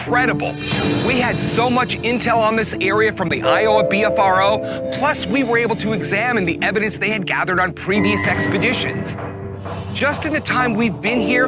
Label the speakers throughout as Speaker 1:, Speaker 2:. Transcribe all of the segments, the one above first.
Speaker 1: incredible. We had so much intel on this area from the Iowa BFRO, plus we were able to examine the evidence they had gathered on previous expeditions. Just in the time we've been here,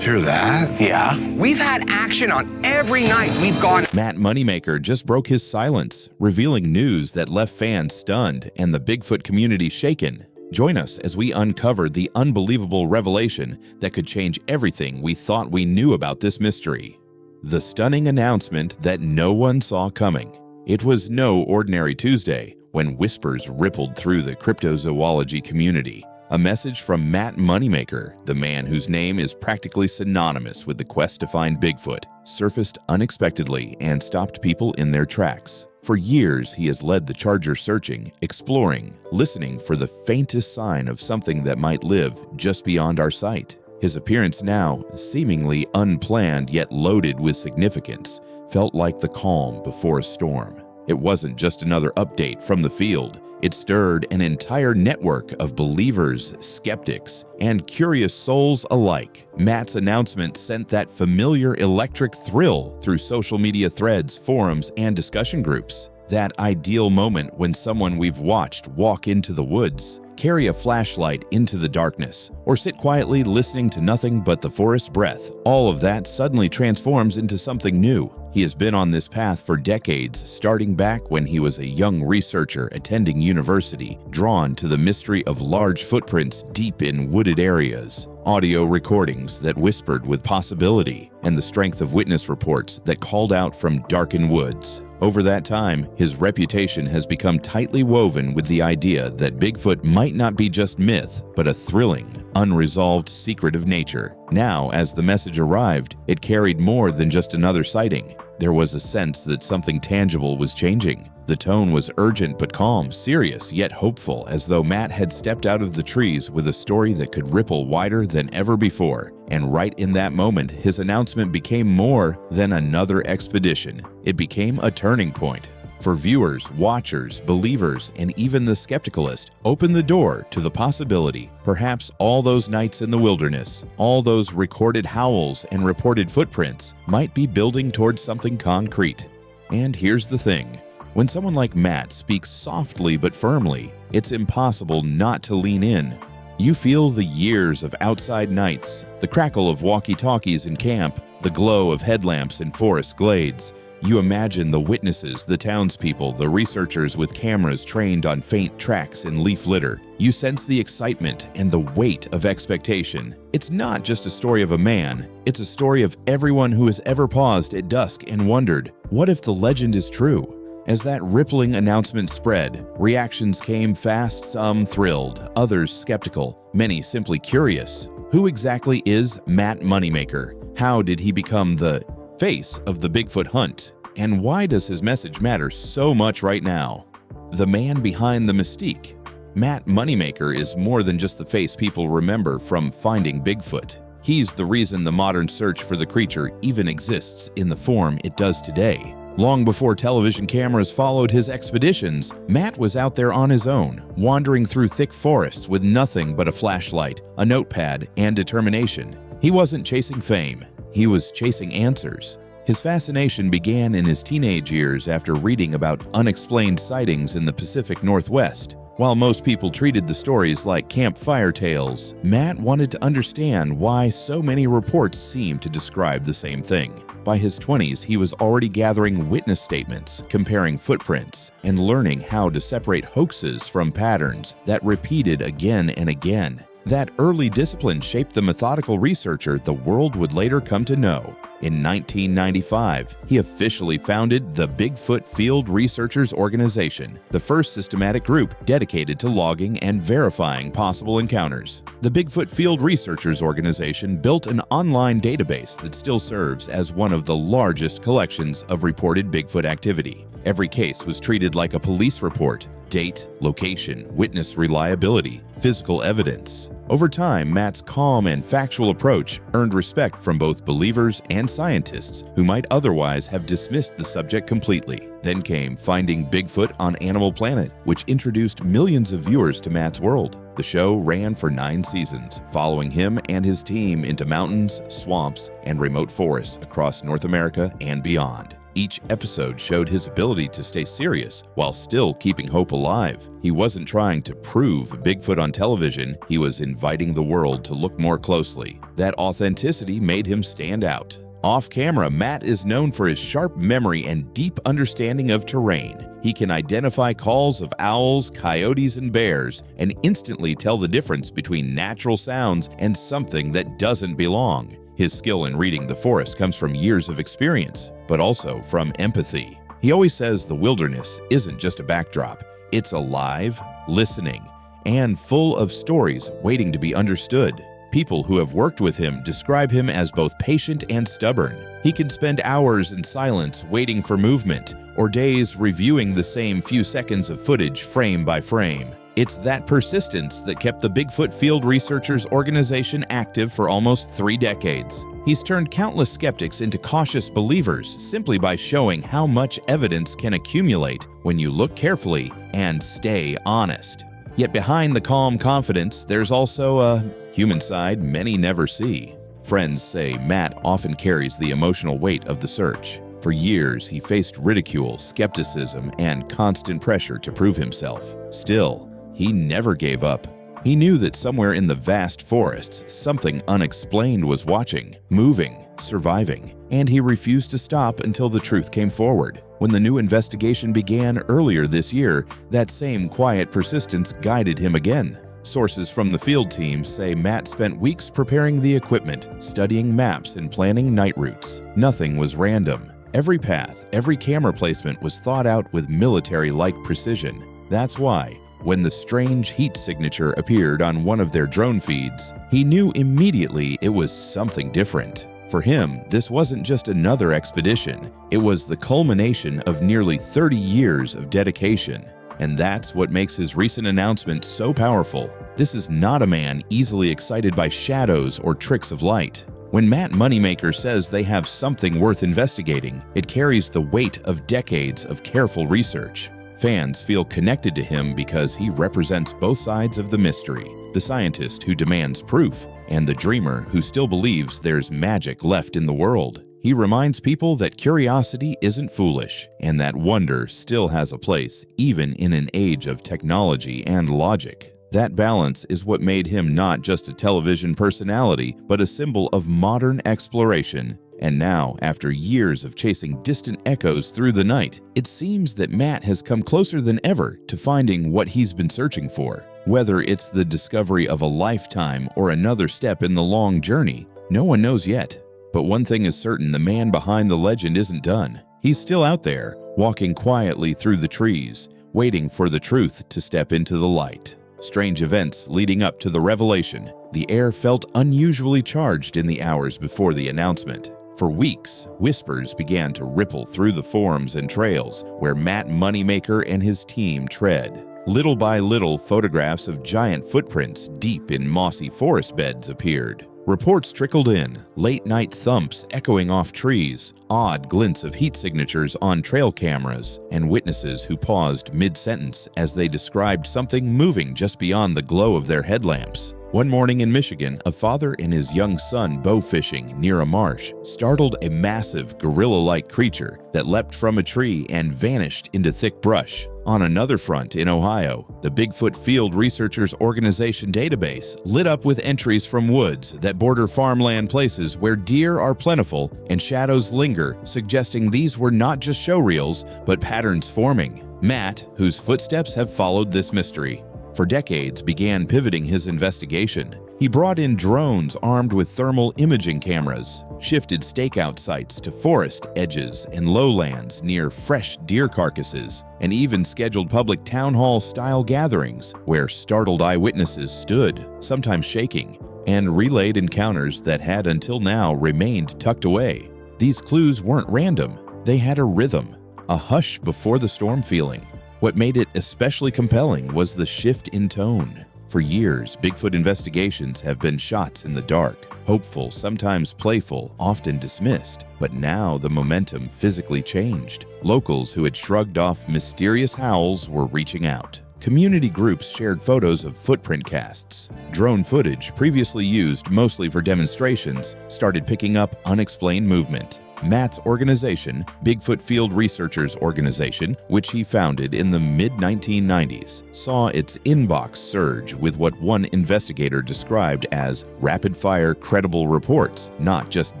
Speaker 2: Hear that?
Speaker 1: yeah, we've had action on every night we've gone.
Speaker 3: Matt Moneymaker just broke his silence, revealing news that left fans stunned and the Bigfoot community shaken. Join us as we uncover the unbelievable revelation that could change everything we thought we knew about this mystery. The stunning announcement that no one saw coming. It was no ordinary Tuesday when whispers rippled through the cryptozoology community. A message from Matt Moneymaker, the man whose name is practically synonymous with the quest to find Bigfoot, surfaced unexpectedly and stopped people in their tracks. For years, he has led the charger searching, exploring, listening for the faintest sign of something that might live just beyond our sight. His appearance now, seemingly unplanned yet loaded with significance, felt like the calm before a storm. It wasn't just another update from the field. It stirred an entire network of believers, skeptics, and curious souls alike. Matt's announcement sent that familiar electric thrill through social media threads, forums, and discussion groups. That ideal moment when someone we've watched walk into the woods, carry a flashlight into the darkness, or sit quietly listening to nothing but the forest breath. All of that suddenly transforms into something new. He has been on this path for decades, starting back when he was a young researcher attending university, drawn to the mystery of large footprints deep in wooded areas, audio recordings that whispered with possibility, and the strength of witness reports that called out from darkened woods. Over that time, his reputation has become tightly woven with the idea that Bigfoot might not be just myth, but a thrilling, unresolved secret of nature. Now, as the message arrived, it carried more than just another sighting. There was a sense that something tangible was changing. The tone was urgent but calm, serious yet hopeful, as though Matt had stepped out of the trees with a story that could ripple wider than ever before. And right in that moment, his announcement became more than another expedition. It became a turning point. For viewers, watchers, believers, and even the skepticalist, opened the door to the possibility. Perhaps all those nights in the wilderness, all those recorded howls and reported footprints might be building towards something concrete. And here's the thing. When someone like Matt speaks softly but firmly, it's impossible not to lean in. You feel the years of outside nights, the crackle of walkie-talkies in camp, the glow of headlamps in forest glades. You imagine the witnesses, the townspeople, the researchers with cameras trained on faint tracks in leaf litter. You sense the excitement and the weight of expectation. It's not just a story of a man, it's a story of everyone who has ever paused at dusk and wondered, what if the legend is true? As that rippling announcement spread, reactions came fast, some thrilled, others skeptical, many simply curious. Who exactly is Matt Moneymaker? How did he become the face of the Bigfoot hunt? And why does his message matter so much right now? The man behind the mystique. Matt Moneymaker is more than just the face people remember from finding Bigfoot. He's the reason the modern search for the creature even exists in the form it does today. Long before television cameras followed his expeditions, Matt was out there on his own, wandering through thick forests with nothing but a flashlight, a notepad, and determination. He wasn't chasing fame. He was chasing answers. His fascination began in his teenage years after reading about unexplained sightings in the Pacific Northwest. While most people treated the stories like campfire tales, Matt wanted to understand why so many reports seemed to describe the same thing. By his 20s, he was already gathering witness statements, comparing footprints, and learning how to separate hoaxes from patterns that repeated again and again. That early discipline shaped the methodical researcher the world would later come to know. In 1995, he officially founded the Bigfoot Field Researchers Organization, the first systematic group dedicated to logging and verifying possible encounters. The Bigfoot Field Researchers Organization built an online database that still serves as one of the largest collections of reported Bigfoot activity. Every case was treated like a police report: date, location, witness reliability, physical evidence. Over time, Matt's calm and factual approach earned respect from both believers and scientists who might otherwise have dismissed the subject completely. Then came Finding Bigfoot on Animal Planet, which introduced millions of viewers to Matt's world. The show ran for 9 seasons, following him and his team into mountains, swamps, and remote forests across North America and beyond. Each episode showed his ability to stay serious while still keeping hope alive. He wasn't trying to prove Bigfoot on television, he was inviting the world to look more closely. That authenticity made him stand out. Off camera, Matt is known for his sharp memory and deep understanding of terrain. He can identify calls of owls, coyotes, and bears, and instantly tell the difference between natural sounds and something that doesn't belong. His skill in reading the forest comes from years of experience, but also from empathy. He always says the wilderness isn't just a backdrop. It's alive, listening, and full of stories waiting to be understood. People who have worked with him describe him as both patient and stubborn. He can spend hours in silence waiting for movement, or days reviewing the same few seconds of footage frame by frame. It's that persistence that kept the Bigfoot Field Researchers Organization active for almost 3 decades. He's turned countless skeptics into cautious believers simply by showing how much evidence can accumulate when you look carefully and stay honest. Yet behind the calm confidence, there's also a human side many never see. Friends say Matt often carries the emotional weight of the search. For years, he faced ridicule, skepticism, and constant pressure to prove himself. Still, he never gave up. He knew that somewhere in the vast forests, something unexplained was watching, moving, surviving, and he refused to stop until the truth came forward. When the new investigation began earlier this year, that same quiet persistence guided him again. Sources from the field team say Matt spent weeks preparing the equipment, studying maps, and planning night routes. Nothing was random. Every path, every camera placement was thought out with military-like precision. That's why, when the strange heat signature appeared on one of their drone feeds, he knew immediately it was something different. For him, this wasn't just another expedition. It was the culmination of nearly 30 years of dedication. And that's what makes his recent announcement so powerful. This is not a man easily excited by shadows or tricks of light. When Matt Moneymaker says they have something worth investigating, it carries the weight of decades of careful research. Fans feel connected to him because he represents both sides of the mystery, the scientist who demands proof, and the dreamer who still believes there's magic left in the world. He reminds people that curiosity isn't foolish, and that wonder still has a place, even in an age of technology and logic. That balance is what made him not just a television personality, but a symbol of modern exploration. And now, after years of chasing distant echoes through the night, it seems that Matt has come closer than ever to finding what he's been searching for. Whether it's the discovery of a lifetime or another step in the long journey, no one knows yet. But one thing is certain, the man behind the legend isn't done. He's still out there, walking quietly through the trees, waiting for the truth to step into the light. Strange events leading up to the revelation. The air felt unusually charged in the hours before the announcement. For weeks, whispers began to ripple through the forums and trails where Matt Moneymaker and his team tread. Little by little, photographs of giant footprints deep in mossy forest beds appeared. Reports trickled in, late-night thumps echoing off trees, odd glints of heat signatures on trail cameras, and witnesses who paused mid-sentence as they described something moving just beyond the glow of their headlamps. One morning in Michigan, a father and his young son bow fishing near a marsh startled a massive gorilla-like creature that leapt from a tree and vanished into thick brush. On another front in Ohio, the Bigfoot Field Researchers Organization database lit up with entries from woods that border farmland places where deer are plentiful and shadows linger, suggesting these were not just showreels, but patterns forming. Matt, whose footsteps have followed this mystery for decades, began pivoting his investigation. He brought in drones armed with thermal imaging cameras, shifted stakeout sites to forest edges and lowlands near fresh deer carcasses, and even scheduled public town hall-style gatherings where startled eyewitnesses stood, sometimes shaking, and relayed encounters that had until now remained tucked away. These clues weren't random. They had a rhythm, a hush before the storm feeling. What made it especially compelling was the shift in tone. For years, Bigfoot investigations have been shots in the dark, hopeful, sometimes playful, often dismissed. But now the momentum physically changed. Locals who had shrugged off mysterious howls were reaching out. Community groups shared photos of footprint casts. Drone footage, previously used mostly for demonstrations, started picking up unexplained movement. Matt's organization, Bigfoot Field Researchers Organization, which he founded in the mid-1990s, saw its inbox surge with what one investigator described as rapid-fire credible reports, not just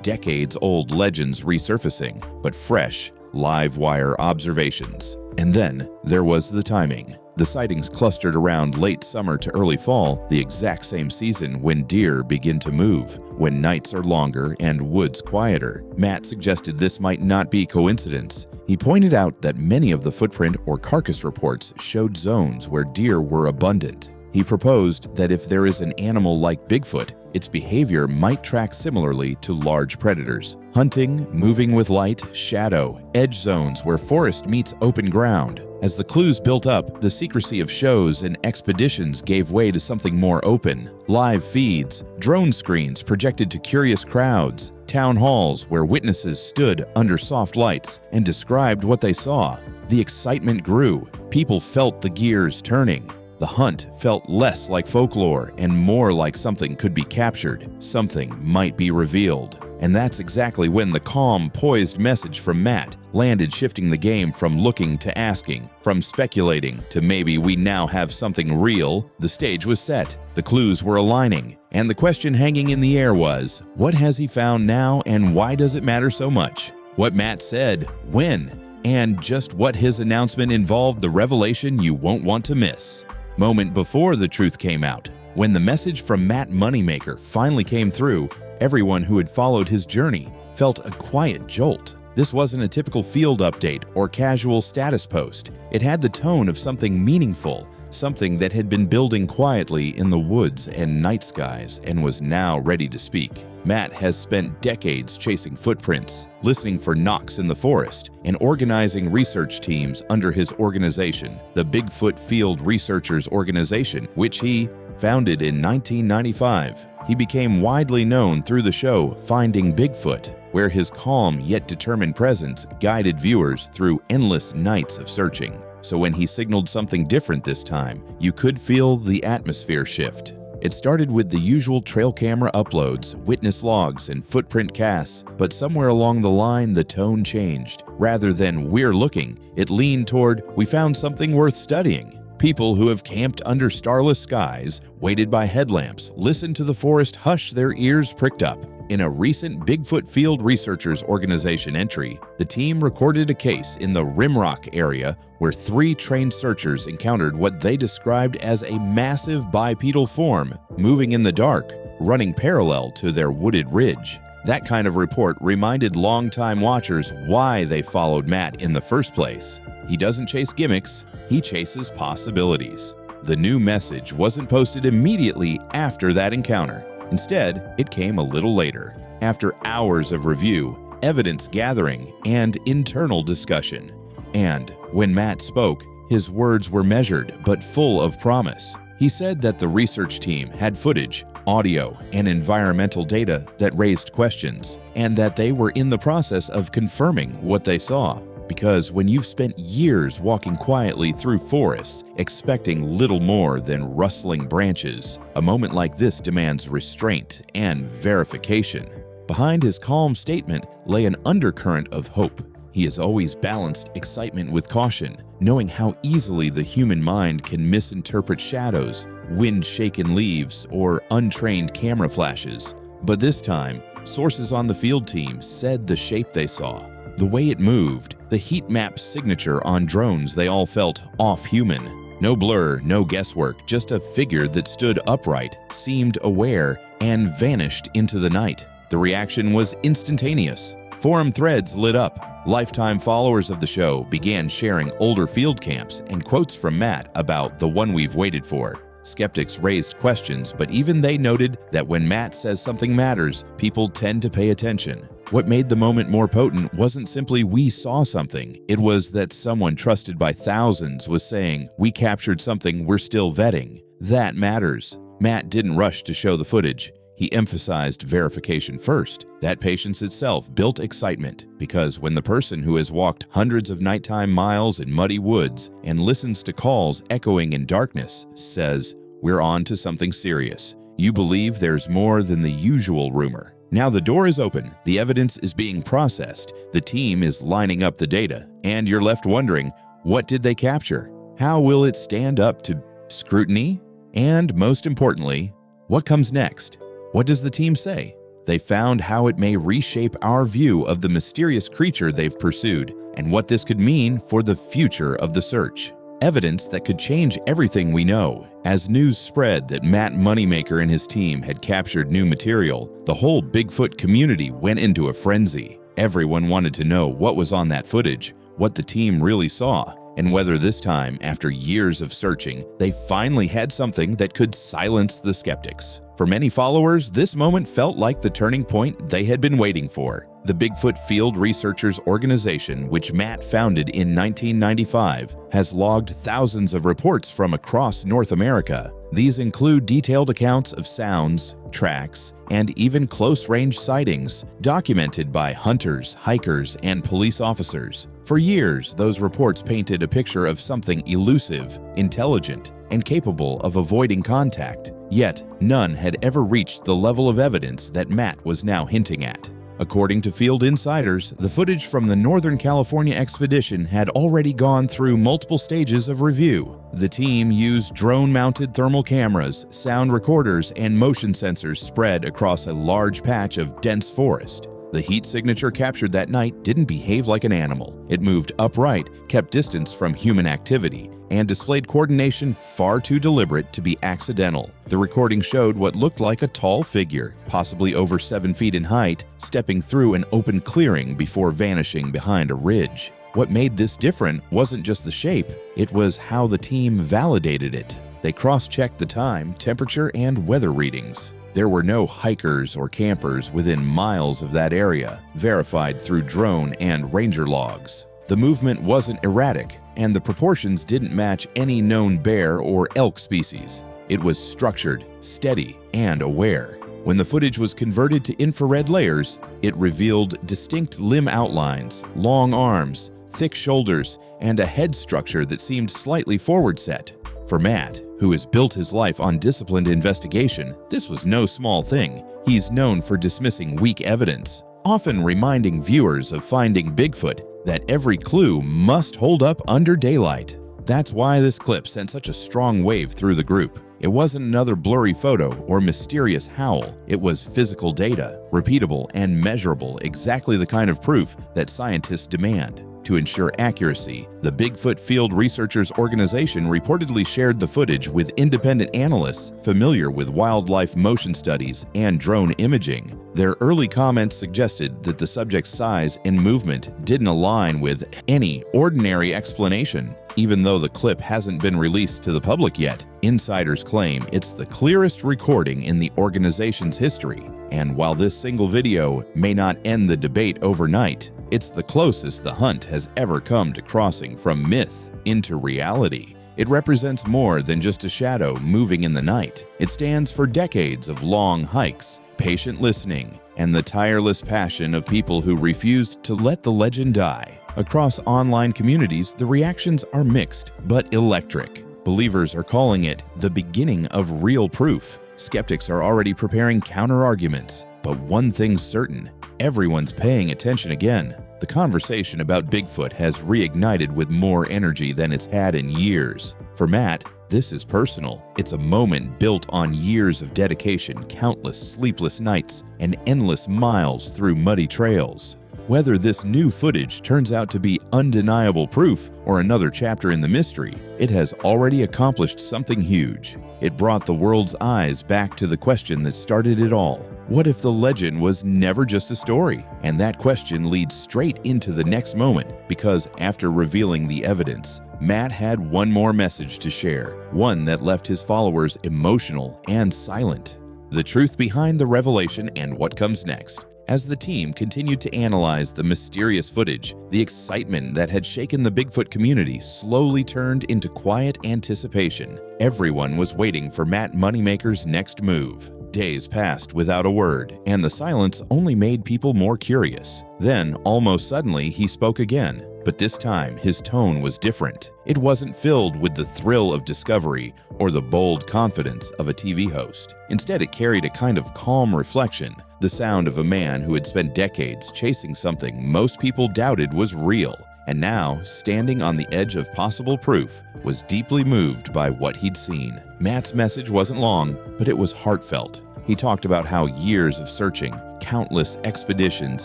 Speaker 3: decades-old legends resurfacing, but fresh, live-wire observations. And then there was the timing. The sightings clustered around late summer to early fall, the exact same season when deer begin to move, when nights are longer and woods quieter. Matt suggested this might not be coincidence. He pointed out that many of the footprint or carcass reports showed zones where deer were abundant. He proposed that if there is an animal like Bigfoot, its behavior might track similarly to large predators. Hunting, moving with light, shadow, edge zones where forest meets open ground. As the clues built up, the secrecy of shows and expeditions gave way to something more open. Live feeds, drone screens projected to curious crowds, town halls where witnesses stood under soft lights and described what they saw. The excitement grew. People felt the gears turning. The hunt felt less like folklore and more like something could be captured, something might be revealed. And that's exactly when the calm, poised message from Matt landed, shifting the game from looking to asking, from speculating to maybe we now have something real. The stage was set, the clues were aligning, and the question hanging in the air was, what has he found now and why does it matter so much? What Matt said, when, and just what his announcement involved, the revelation you won't want to miss. Moment before the truth came out, when the message from Matt Moneymaker finally came through, everyone who had followed his journey felt a quiet jolt. This wasn't a typical field update or casual status post. It had the tone of something meaningful, something that had been building quietly in the woods and night skies and was now ready to speak. Matt has spent decades chasing footprints, listening for knocks in the forest, and organizing research teams under his organization, the Bigfoot Field Researchers Organization, which he founded in 1995. He became widely known through the show Finding Bigfoot, where his calm yet determined presence guided viewers through endless nights of searching. So when he signaled something different this time, you could feel the atmosphere shift. It started with the usual trail camera uploads, witness logs, and footprint casts, but somewhere along the line the tone changed. Rather than "we're looking," it leaned toward "we found something worth studying." People who have camped under starless skies, waited by headlamps, listened to the forest hush, their ears pricked up. In a recent Bigfoot Field Researchers Organization entry, the team recorded a case in the Rimrock area where 3 trained searchers encountered what they described as a massive bipedal form moving in the dark, running parallel to their wooded ridge. That kind of report reminded longtime watchers why they followed Matt in the first place. He doesn't chase gimmicks, he chases possibilities. The new message wasn't posted immediately after that encounter. Instead, it came a little later, after hours of review, evidence gathering, and internal discussion. And when Matt spoke, his words were measured but full of promise. He said that the research team had footage, audio, and environmental data that raised questions, and that they were in the process of confirming what they saw. Because when you've spent years walking quietly through forests, expecting little more than rustling branches, a moment like this demands restraint and verification. Behind his calm statement lay an undercurrent of hope. He has always balanced excitement with caution, knowing how easily the human mind can misinterpret shadows, wind-shaken leaves, or untrained camera flashes. But this time, sources on the field team said the shape they saw, the way it moved, the heat map signature on drones they all felt off-human. No blur, no guesswork, just a figure that stood upright, seemed aware, and vanished into the night. The reaction was instantaneous. Forum threads lit up. Lifetime followers of the show began sharing older field camps and quotes from Matt about the one we've waited for. Skeptics raised questions, but even they noted that when Matt says something matters, people tend to pay attention. What made the moment more potent wasn't simply "we saw something," it was that someone trusted by thousands was saying, "we captured something we're still vetting." That matters. Matt didn't rush to show the footage. He emphasized verification first. That patience itself built excitement, because when the person who has walked hundreds of nighttime miles in muddy woods and listens to calls echoing in darkness says, "We're on to something serious," you believe there's more than the usual rumor. Now the door is open, the evidence is being processed, the team is lining up the data, and you're left wondering, what did they capture? How will it stand up to scrutiny? And most importantly, what comes next? What does the team say? They found how it may reshape our view of the mysterious creature they've pursued and what this could mean for the future of the search. Evidence that could change everything we know. As news spread that Matt Moneymaker and his team had captured new material, the whole Bigfoot community went into a frenzy. Everyone wanted to know what was on that footage, what the team really saw, and whether this time, after years of searching, they finally had something that could silence the skeptics. For many followers, this moment felt like the turning point they had been waiting for. The Bigfoot Field Researchers Organization, which Matt founded in 1995, has logged thousands of reports from across North America. These include detailed accounts of sounds, tracks, and even close-range sightings, documented by hunters, hikers, and police officers. For years, those reports painted a picture of something elusive, intelligent, and capable of avoiding contact. Yet, none had ever reached the level of evidence that Matt was now hinting at. According to field insiders, the footage from the Northern California expedition had already gone through multiple stages of review. The team used drone-mounted thermal cameras, sound recorders, and motion sensors spread across a large patch of dense forest. The heat signature captured that night didn't behave like an animal. It moved upright, kept distance from human activity, and displayed coordination far too deliberate to be accidental. The recording showed what looked like a tall figure, possibly over 7 feet in height, stepping through an open clearing before vanishing behind a ridge. What made this different wasn't just the shape, it was how the team validated it. They cross-checked the time, temperature, and weather readings. There were no hikers or campers within miles of that area, verified through drone and ranger logs. The movement wasn't erratic, and the proportions didn't match any known bear or elk species. It was structured, steady, and aware. When the footage was converted to infrared layers, it revealed distinct limb outlines, long arms, thick shoulders, and a head structure that seemed slightly forward set. For Matt, who has built his life on disciplined investigation, this was no small thing. He's known for dismissing weak evidence, often reminding viewers of Finding Bigfoot that every clue must hold up under daylight. That's why this clip sent such a strong wave through the group. It wasn't another blurry photo or mysterious howl. It was physical data, repeatable and measurable, exactly the kind of proof that scientists demand. To ensure accuracy, the Bigfoot Field Researchers Organization reportedly shared the footage with independent analysts familiar with wildlife motion studies and drone imaging. Their early comments suggested that the subject's size and movement didn't align with any ordinary explanation. Even though the clip hasn't been released to the public yet, insiders claim it's the clearest recording in the organization's history. And while this single video may not end the debate overnight, it's the closest the hunt has ever come to crossing from myth into reality. It represents more than just a shadow moving in the night. It stands for decades of long hikes, patient listening, and the tireless passion of people who refused to let the legend die. Across online communities, the reactions are mixed but electric. Believers are calling it the beginning of real proof. Skeptics are already preparing counter-arguments. But one thing's certain, everyone's paying attention again. The conversation about Bigfoot has reignited with more energy than it's had in years. For Matt, this is personal. It's a moment built on years of dedication, countless sleepless nights, and endless miles through muddy trails. Whether this new footage turns out to be undeniable proof or another chapter in the mystery, it has already accomplished something huge. It brought the world's eyes back to the question that started it all. What if the legend was never just a story? And that question leads straight into the next moment, because after revealing the evidence, Matt had one more message to share, one that left his followers emotional and silent. The truth behind the revelation and what comes next. As the team continued to analyze the mysterious footage, the excitement that had shaken the Bigfoot community slowly turned into quiet anticipation. Everyone was waiting for Matt Moneymaker's next move. Days passed without a word, and the silence only made people more curious. Then, almost suddenly, he spoke again. But this time, his tone was different. It wasn't filled with the thrill of discovery or the bold confidence of a TV host. Instead, it carried a kind of calm reflection, the sound of a man who had spent decades chasing something most people doubted was real, and now, standing on the edge of possible proof, was deeply moved by what he'd seen. Matt's message wasn't long, but it was heartfelt. He talked about how years of searching, countless expeditions,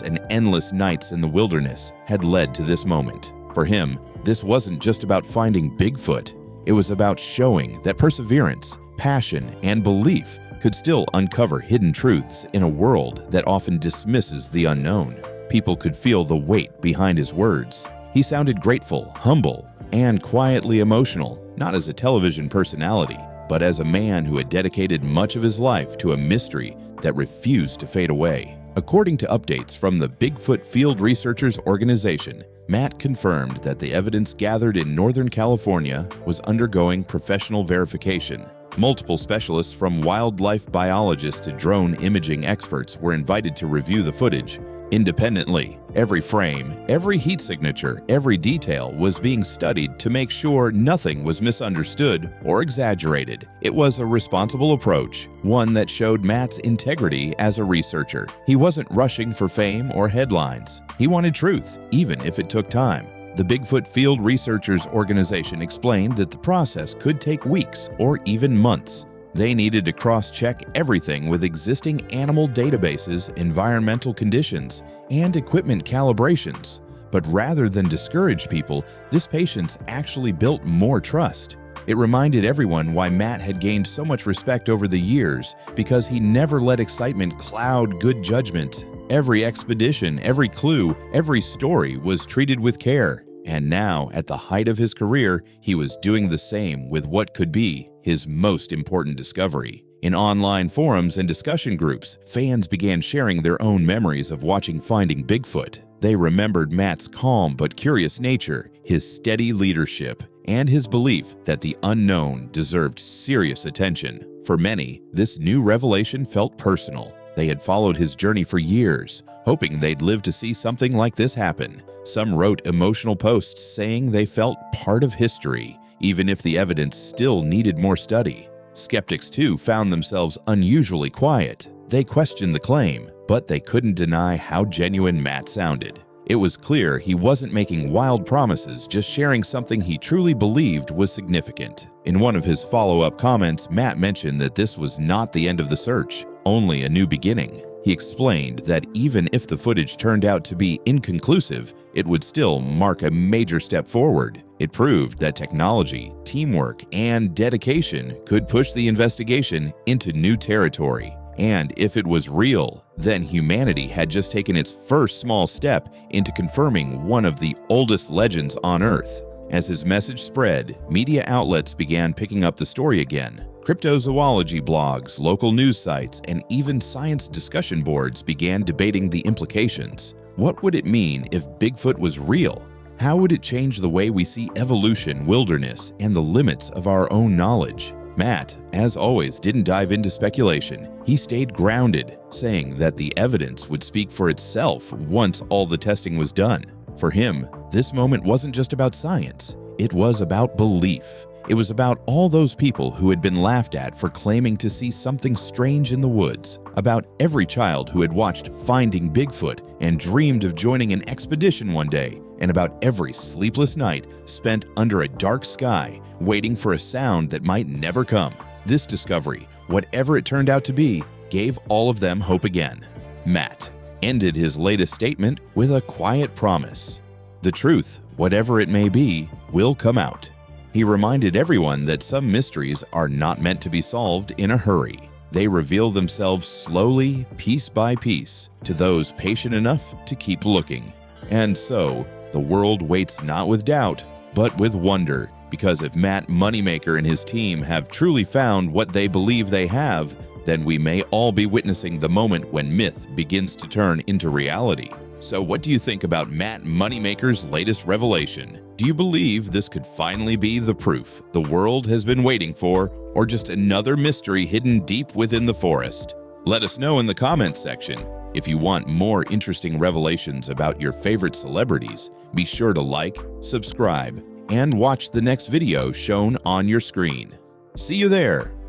Speaker 3: and endless nights in the wilderness had led to this moment. For him, this wasn't just about finding Bigfoot. It was about showing that perseverance, passion, and belief could still uncover hidden truths in a world that often dismisses the unknown. People could feel the weight behind his words. He sounded grateful, humble, and quietly emotional, not as a television personality, but as a man who had dedicated much of his life to a mystery that refused to fade away. According to updates from the Bigfoot Field Researchers Organization, Matt confirmed that the evidence gathered in Northern California was undergoing professional verification. Multiple specialists, from wildlife biologists to drone imaging experts, were invited to review the footage independently. Every frame, every heat signature, every detail was being studied to make sure nothing was misunderstood or exaggerated. It was a responsible approach, one that showed Matt's integrity as a researcher. He wasn't rushing for fame or headlines. He wanted truth, even if it took time. The Bigfoot Field Researchers Organization explained that the process could take weeks or even months. They needed to cross-check everything with existing animal databases, environmental conditions, and equipment calibrations. But rather than discourage people, this patience actually built more trust. It reminded everyone why Matt had gained so much respect over the years, because he never let excitement cloud good judgment. Every expedition, every clue, every story was treated with care. And now, at the height of his career, he was doing the same with what could be his most important discovery. In online forums and discussion groups, fans began sharing their own memories of watching Finding Bigfoot. They remembered Matt's calm but curious nature, his steady leadership, and his belief that the unknown deserved serious attention. For many, this new revelation felt personal. They had followed his journey for years, hoping they'd live to see something like this happen. Some wrote emotional posts saying they felt part of history, even if the evidence still needed more study. Skeptics, too, found themselves unusually quiet. They questioned the claim, but they couldn't deny how genuine Matt sounded. It was clear he wasn't making wild promises, just sharing something he truly believed was significant. In one of his follow-up comments, Matt mentioned that this was not the end of the search, only a new beginning. He explained that even if the footage turned out to be inconclusive, it would still mark a major step forward. It proved that technology, teamwork, and dedication could push the investigation into new territory. And if it was real, then humanity had just taken its first small step into confirming one of the oldest legends on Earth. As his message spread, media outlets began picking up the story again. Cryptozoology blogs, local news sites, and even science discussion boards began debating the implications. What would it mean if Bigfoot was real? How would it change the way we see evolution, wilderness, and the limits of our own knowledge? Matt, as always, didn't dive into speculation. He stayed grounded, saying that the evidence would speak for itself once all the testing was done. For him, this moment wasn't just about science. It was about belief. It was about all those people who had been laughed at for claiming to see something strange in the woods, about every child who had watched Finding Bigfoot and dreamed of joining an expedition one day, and about every sleepless night spent under a dark sky, waiting for a sound that might never come. This discovery, whatever it turned out to be, gave all of them hope again. Matt ended his latest statement with a quiet promise. The truth, whatever it may be, will come out. He reminded everyone that some mysteries are not meant to be solved in a hurry. They reveal themselves slowly, piece by piece, to those patient enough to keep looking. And so, the world waits not with doubt, but with wonder, because if Matt Moneymaker and his team have truly found what they believe they have, then we may all be witnessing the moment when myth begins to turn into reality. So what do you think about Matt Moneymaker's latest revelation? Do you believe this could finally be the proof the world has been waiting for, or just another mystery hidden deep within the forest? Let us know in the comments section. If you want more interesting revelations about your favorite celebrities, be sure to like, subscribe, and watch the next video shown on your screen. See you there!